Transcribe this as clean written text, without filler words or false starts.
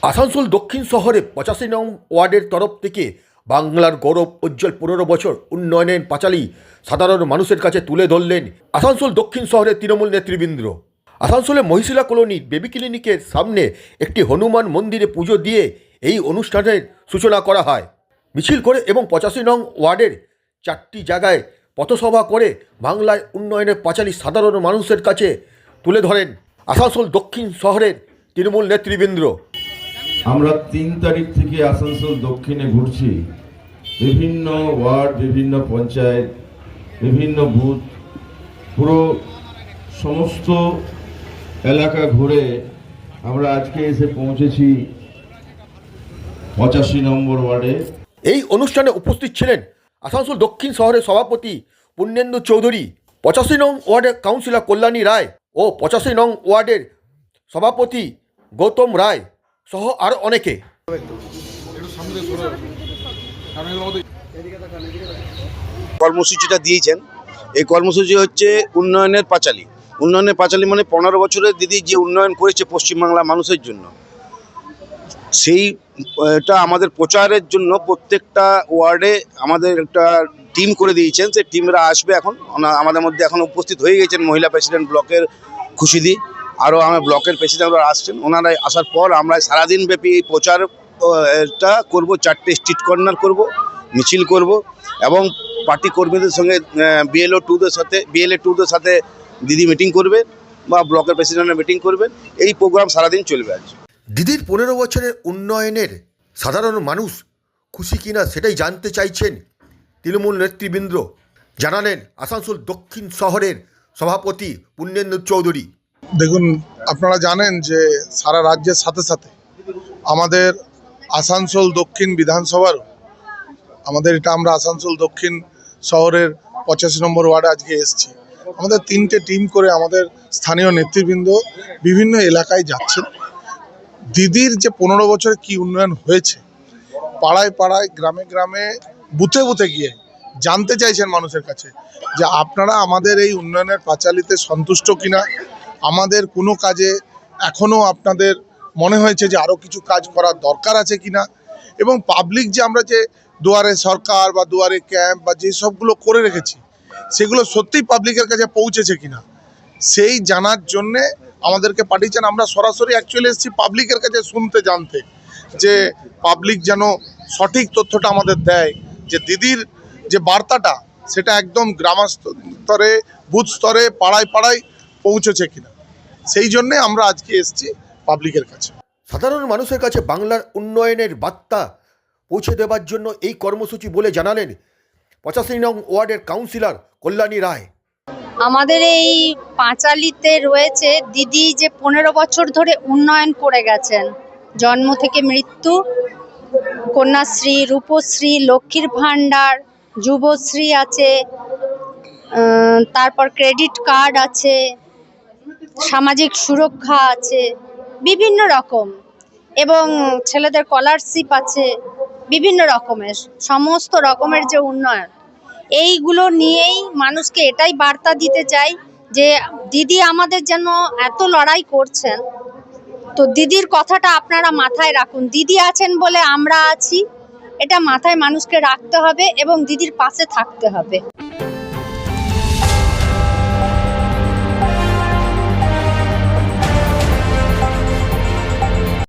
আসানসোল দক্ষিণ শহরে 85 নং ওয়ার্ডের তরফ থেকে বাংলার গৌরব উজ্জ্বল 15 বছর উন্নয়নের পাঁচালী সাধারণ মানুষের কাছে তুলে ধরলেন আসানসোল দক্ষিণ শহরের তৃণমূল নেতৃবৃন্দ। আসানসোলের মহিশিলা কলোনির বেবি ক্লিনিকের সামনে একটি হনুমান মন্দিরে পুজো দিয়ে এই অনুষ্ঠানের সূচনা করা হয়। মিছিল করে এবং 85 নং ওয়ার্ডের 4টি জায়গায় পথসভা করে বাংলায় উন্নয়নের পাঁচালী সাধারণ মানুষের কাছে তুলে ধরেন আসানসোল দক্ষিণ শহরের তৃণমূল নেতৃবৃন্দ। আমরা 3 তারিখ থেকে আসানসোল দক্ষিণে ঘুরছি, বিভিন্ন ওয়ার্ড, বিভিন্ন পঞ্চায়েত, বিভিন্ন বুথ, পুরো সমস্ত এলাকা ঘুরে আমরা আজকে এসে পৌঁছেছি 85 নম্বর ওয়ার্ডে। এই অনুষ্ঠানে উপস্থিত ছিলেন আসানসোল দক্ষিণ শহরের সভাপতি পুণ্যেন্দু চৌধুরী, 85 নং ওয়ার্ডের কাউন্সিলর কল্যাণী রায় ও 85 নং ওয়ার্ডের সভাপতি গৌতম রায় সহ আরও অনেকে। কর্মসূচিটা দিয়েছেন, এই কর্মসূচি হচ্ছে উন্নয়নের পাঁচালী। উন্নয়নের পাঁচালী মানে 15 বছরের দিদি যে উন্নয়ন করেছে পশ্চিমবাংলার মানুষের জন্য, সেইটা আমাদের প্রচারের জন্য প্রত্যেকটা ওয়ার্ডে আমাদের একটা টিম করে দিয়েছেন। সেই টিমরা আসবে, এখন আমাদের মধ্যে এখন উপস্থিত হয়ে গেছেন মহিলা প্রেসিডেন্ট ব্লকের খুশিদি, আরও আমার ব্লকের প্রেসিডেন্টরা আসছেন। ওনারা আসার পর আমরা সারাদিন ব্যাপী এই প্রচারটা করব। 4টে স্ট্রিট কর্নার করব, মিছিল করব এবং পার্টি কর্মীদের সঙ্গে বিএলএ টুদের সাথে দিদি মিটিং করবে বা ব্লকের প্রেসিডেন্টের মিটিং করবেন। এই প্রোগ্রাম সারাদিন চলবে। আজ দিদির 15 বছরের উন্নয়নের সাধারণ মানুষ খুশি কিনা সেটাই জানতে চাইছেন তৃণমূল নেতৃবৃন্দ, জানালেন আসানসোল দক্ষিণ শহরের সভাপতি পুণ্যেন্দু চৌধুরী। দেখুন, আপনারা জানেন যে সারা রাজ্যের সাথে সাথে আমাদের আসানসোল দক্ষিণ বিধানসভার আমরা আসানসোল দক্ষিণ শহরের 85 নম্বর ওয়ার্ডে আজকে এসেছি। আমাদের 3টে টিম করে আমাদের স্থানীয় নেতৃবৃন্দ বিভিন্ন এলাকায় যাচ্ছেন। দিদির যে 15 বছরে কি উন্নয়ন হয়েছে, পাড়ায় পাড়ায়, গ্রামে গ্রামে, বুথে বুথে গিয়ে জানতে চাইছেন মানুষের কাছে যে আপনারা আমাদের এই উন্নয়নের পাঁচালীতে সন্তুষ্ট কিনা, আমাদের কোনো কাজে এখনও আপনাদের মনে হয়েছে যে আরও কিছু কাজ করার দরকার আছে কিনা, এবং পাবলিক যে আমরা যে দুয়ারে সরকার বা দুয়ারে ক্যাম্প বা যে সবগুলো করে রেখেছি সেগুলো সত্যিই পাবলিকের কাছে পৌঁছেছে কিনা সেই জানার জন্যে আমাদেরকে পাঠিয়েছেন। আমরা সরাসরি অ্যাকচুয়ালি এসেছি পাবলিকের কাছে শুনতে, জানতে, যে পাবলিক যেন সঠিক তথ্যটা আমাদের দেয় যে দিদির যে বার্তাটা সেটা একদম গ্রামস্তরে, বুথ স্তরে, পাড়ায় পাড়ায় পৌঁছেছে কিনা। সেই জন্যে আমরা আজকে এসেছি পাবলিকের কাছে। সাধারণ মানুষের কাছে বাংলার উন্নয়নের বার্তা পৌঁছে দেওয়ার জন্য এই কর্মসূচি বলে জানালেন 85 নং ওয়ার্ডের কাউন্সিলর কল্যাণী রায়। আমাদের এই পাঁচালীতে রয়েছে দিদি যে 15 বছর ধরে উন্নয়ন করে গেছেন, জন্ম থেকে মৃত্যু, কন্যাশ্রী, রূপশ্রী, লক্ষ্মীর ভাণ্ডার, যুবশ্রী আছে, তারপর ক্রেডিট কার্ড আছে, সামাজিক সুরক্ষা আছে বিভিন্ন রকম, এবং ছেলেদের স্কলারশিপ আছে, বিভিন্ন রকমের, সমস্ত রকমের যে উন্নয়ন, এইগুলো নিয়েই মানুষকে এটাই বার্তা দিতে চাই যে দিদি আমাদের যেন এত লড়াই করছেন, তো দিদির কথাটা আপনারা মাথায় রাখুন। দিদি আছেন বলে আমরা আছি, এটা মাথায় মানুষকে রাখতে হবে এবং দিদির পাশে থাকতে হবে।